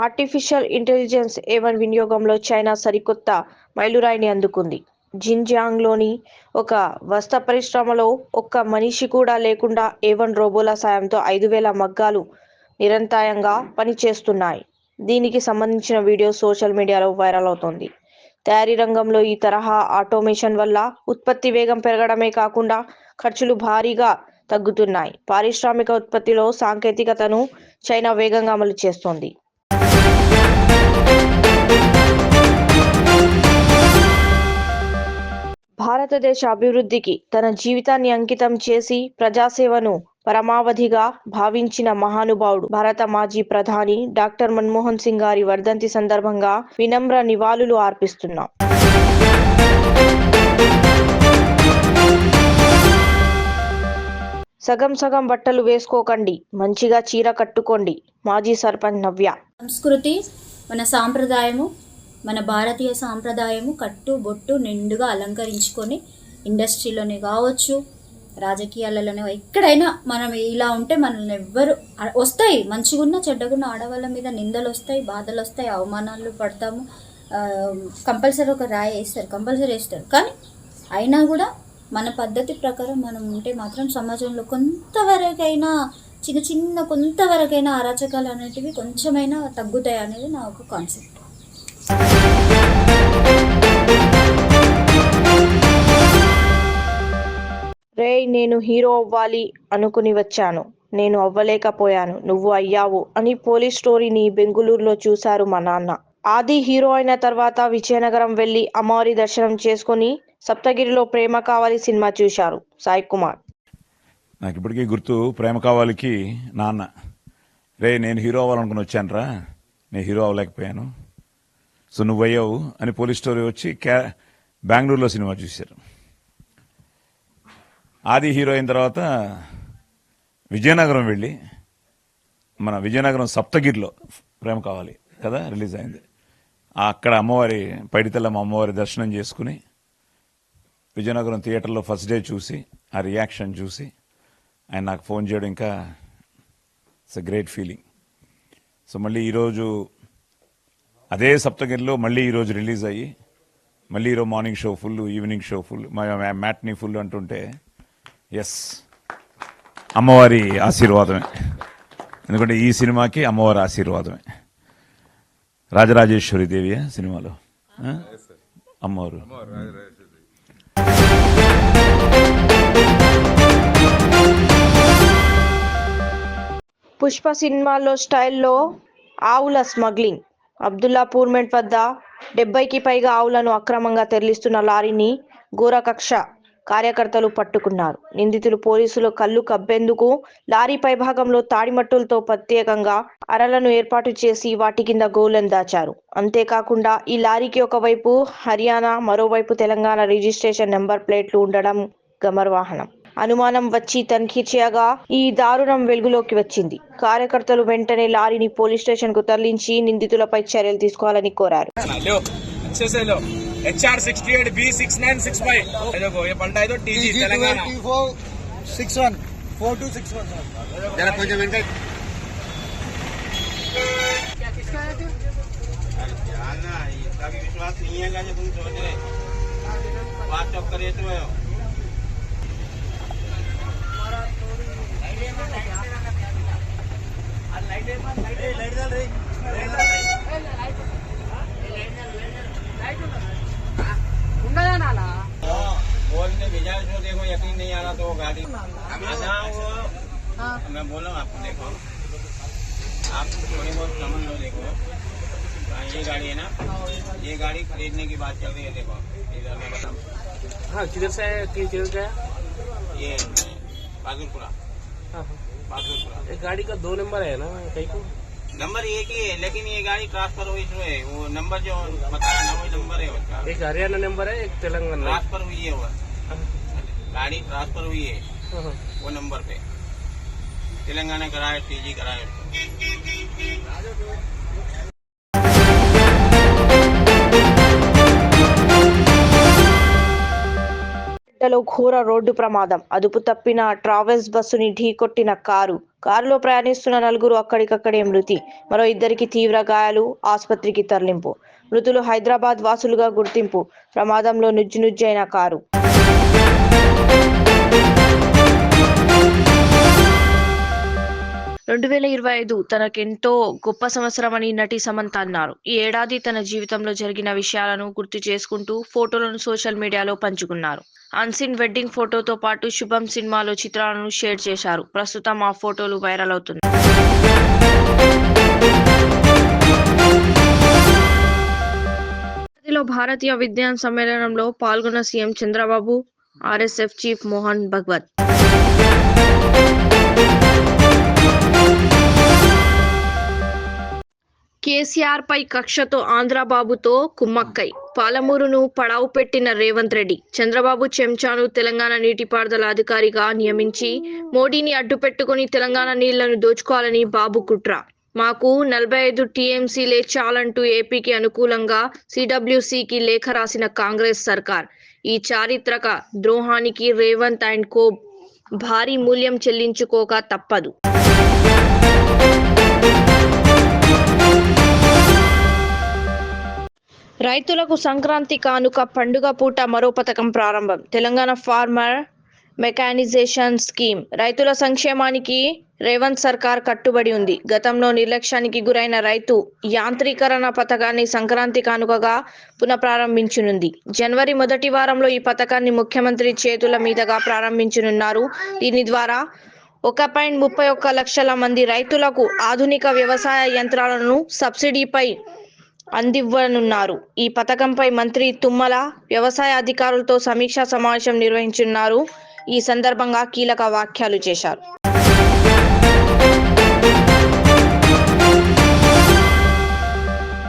Artificial intelligence A1 వినియోగంలో China సరికొత్త మైలురాయిని అందుకుంది. జిన్జియాంగ్లోని ఒక వస్త్ర పరిశ్రమలో ఒక్క మనిషి కూడా లేకుండా A1 రోబోల సాయంతో 5,000 మగ్గాలు నిరంతరాయంగా పనిచేస్తున్నాయి. దీనికి సంబంధించిన వీడియో సోషల్ మీడియాలో వైరల్ అవుతోంది. తయారీ రంగంలో ఈ తరహా ఆటోమేషన్ వల్ల ఉత్పత్తి వేగం పెరగడమే కాకుండా ఖర్చులు భారీగా తగ్గుతున్నాయి. పారిశ్రామిక ఉత్పత్తిలో సాంకేతికతను చైనా వేగంగా అమలు చేస్తోంది. భారతదేశ అభివృద్ధికి తన జీవితాన్ని అంకితం చేసి ప్రజాసేవను పరమావధిగా భావించిన మహానుభావుడు భారత మాజీ ప్రధాని డాక్టర్ మన్మోహన్ సింగ్ గారి వర్ధంతి సందర్భంగా వినమ్ర నివాళులు అర్పిస్తున్నాం. సగం సగం బట్టలు వేసుకోకండి, మంచిగా చీర కట్టుకోండి. మాజీ సర్పంచ్ నవ్య. సంస్కృతి మన సాంప్రదాయము, మన భారతీయ సాంప్రదాయము కట్టు బొట్టు నిండుగా అలంకరించుకొని ఇండస్ట్రీలోనే కావచ్చు, రాజకీయాలలోనే ఎక్కడైనా మనం ఇలా ఉంటే మనల్ని ఎవ్వరు వస్తాయి, మంచిగున్న చెడ్డగున్న ఆడవాళ్ళ మీద నిందలు వస్తాయి, బాధలు వస్తాయి, అవమానాలు పడతాము, కంపల్సరీ ఒక రాయి వేస్తారు, కంపల్సరీ వేస్తారు. కానీ అయినా కూడా మన పద్ధతి ప్రకారం మనం ఉంటే మాత్రం సమాజంలో కొంతవరకైనా కొంతవరకైనా అరాచకాలు అనేటివి కొంచెమైనా తగ్గుతాయి అనేది నా ఒక కాన్సెప్ట్. నేను హీరో అవ్వాలి అనుకుని వచ్చాను, నేను అవ్వలేకపోయాను, నువ్వు అయ్యావు అని పోలీస్ స్టోరీని బెంగుళూరులో చూశారు మా నాన్న. ఆది హీరో అయిన తర్వాత విజయనగరం వెళ్లి అమ్మవారి దర్శనం చేసుకుని సప్తగిరిలో ప్రేమ కావాలి సినిమా చూశారు సాయి కుమార్. నాకు ఇప్పటికీ గుర్తు, ప్రేమ కావాలికి నాన్న, నేను హీరో అవ్వాలనుకుని వచ్చానురా, నేను హీరో అవ్వలేకపోయాను, సో నువ్వు అయ్యావు అని పోలీస్ స్టోరీ వచ్చి బెంగళూరులో సినిమా చూశారు. ఆది హీరో అయిన తర్వాత విజయనగరం వెళ్ళి మన విజయనగరం సప్తగిరిలో ప్రేమ కావాలి కదా రిలీజ్ అయింది. అక్కడ అమ్మవారి పైడితల్లమ్మ అమ్మవారి దర్శనం చేసుకుని విజయనగరం థియేటర్లో ఫస్ట్ డే చూసి ఆ రియాక్షన్ చూసి ఆయన నాకు ఫోన్ చేయడం ఇంకా it's a great feeling. So మళ్ళీ ఈరోజు అదే సప్తగిరిలో మళ్ళీ ఈరోజు రిలీజ్ అయ్యి మళ్ళీ ఈరోజు morning show full, evening show full, matinee full అంటుంటే ఎస్ అమ్మవారి ఆశీర్వాదమే. ఎందుకంటే ఈ సినిమాకి అమ్మవారి ఆశీర్వాదమే. రాజరాజేశ్వరి దేవి సినిమాలో అమ్మవారు. పుష్ప సినిమాలో స్టైల్లో ఆవుల స్మగ్లింగ్. అబ్దుల్లాపూర్మెంట్ వద్ద 70కి పైగా ఆవులను అక్రమంగా తరలిస్తున్న లారీని గోరకక్ష కార్యకర్తలు పట్టుకున్నారు. నిందితులు పోలీసులు కళ్ళు కబ్బేందుకు లారీ పైభాగంలో తాడిమట్టులతో ప్రత్యేకంగా అరలను ఏర్పాటు చేసి వాటి కింద గోవులను దాచారు. అంతేకాకుండా ఈ లారీకి ఒకవైపు హర్యానా, మరోవైపు తెలంగాణ రిజిస్ట్రేషన్ నెంబర్ ప్లేట్లు ఉండడం గమనార్హం. అనుమానం వచ్చి తనిఖీ చేయగా ఈ దారుణం వెలుగులోకి వచ్చింది. కార్యకర్తలు వెంటనే లారీని పోలీస్ స్టేషన్ కు తరలించి నిందితులపై చర్యలు తీసుకోవాలని కోరారు. HR 68 B6965 देखो ये पलटा है तो TG तेलंगाना 61 4261 जरा कोई जमीन का क्या किसका है यार ना इसका भी विश्वास नहीं है क्या जो तुम सोच रहे बात चुप करिए तो लाइट जल रही बोलने भेजा जो देखो यकीन नहीं आ रहा तो गाड़ी मैं बोला आपको, देखो आप थोड़ी बहुत समझ लो. देखो ये गाड़ी है ना, ये गाड़ी खरीदने की बात चल रही है. देखो इधर मैं बताऊँ. हाँ किधर से किधर का ये बहादुरपुरा. बहादुरपुरा गाड़ी का 2 नंबर है ना, कहीं को नंबर एक ही है, लेकिन ये गाड़ी ट्रांसफर हुई जो है वो नंबर जो बताया ना वही नंबर है उसका. एक हरियाणा नंबर है, एक तेलंगाना ट्रांसफर हुई है. वो गाड़ी ट्रांसफर हुई है वो नंबर पे, तेलंगाना कराए, TG कराए. లో ఘోర రోడ్డు ప్రమాదం. అదుపు తప్పిన ట్రావెల్స్ బస్సుని ఢీకొట్టిన కారులో ప్రయాణిస్తున్న 4 అక్కడికక్కడే మృతి. మరో 2కి తీవ్ర గాయాలు. ఆసుపత్రికి తరలింపు. మృతులు హైదరాబాద్ వాసులుగా గుర్తింపు. ప్రమాదంలో నుజ్జునుజ్జైన కారు. 2025 తనకెంతో గొప్ప సంవత్సరమని నటి సమంత అన్నారు. ఈ ఏడాది తన జీవితంలో జరిగిన విషయాలను గుర్తు చేసుకుంటూ ఫోటోలను సోషల్ మీడియాలో పంచుకున్నారు. అన్సీన్ వెడ్డింగ్ ఫోటోతో పాటు శుభం సినిమాలో చిత్రాలను షేర్ చేశారు. ప్రస్తుతం ఆ ఫోటోలు వైరల్ అవుతున్నాయి. భారతీయ విజ్ఞాన సమ్మేళనంలో పాల్గొన్న CM Chandrababu, RSF chief Mohan Bhagwat. KCR పై కక్షతో ఆంధ్రబాబుతో కుమ్మక్కై పాలమూరును పడావు పెట్టిన రేవంత్ రెడ్డి చంద్రబాబు చెంచాను తెలంగాణ నీటిపారుదల అధికారిగా నియమించి మోడీని అడ్డుపెట్టుకుని తెలంగాణ నీళ్లను దోచుకోవాలని బాబు కుట్ర. మాకు 45 టీఎంసీలే చాలంటూ ఏపీకి అనుకూలంగా సిడబ్ల్యూసీకి లేఖ రాసిన కాంగ్రెస్ సర్కార్ ఈ చారిత్రక ద్రోహానికి రేవంత్ అండ్ కో భారీ మూల్యం చెల్లించుకోక తప్పదు. రైతులకు సంక్రాంతి కానుక పండుగ పూట మరో పథకం ప్రారంభం. Telangana farmer mechanization scheme. రైతుల సంక్షేమానికి రేవంత్ సర్కార్ కట్టుబడి ఉంది. గతంలో నిర్లక్ష్యానికి గురైన రైతు యాంత్రీకరణ పథకాన్ని సంక్రాంతి కానుకగా పునఃప్రారంభించనుంది. జనవరి మొదటి వారంలో ఈ పథకాన్ని ముఖ్యమంత్రి చేతుల మీదుగా ప్రారంభించనున్నారు. దీని ద్వారా 1.31 లక్షల మంది రైతులకు ఆధునిక వ్యవసాయ యంత్రాలను సబ్సిడీపై అందివ్వనున్నారు. ఈ పథకంపై మంత్రి తుమ్మల వ్యవసాయ అధికారులతో సమీక్షా సమావేశం నిర్వహించనున్నారు. ఈ సందర్భంగా కీలక వ్యాఖ్యలు చేశారు.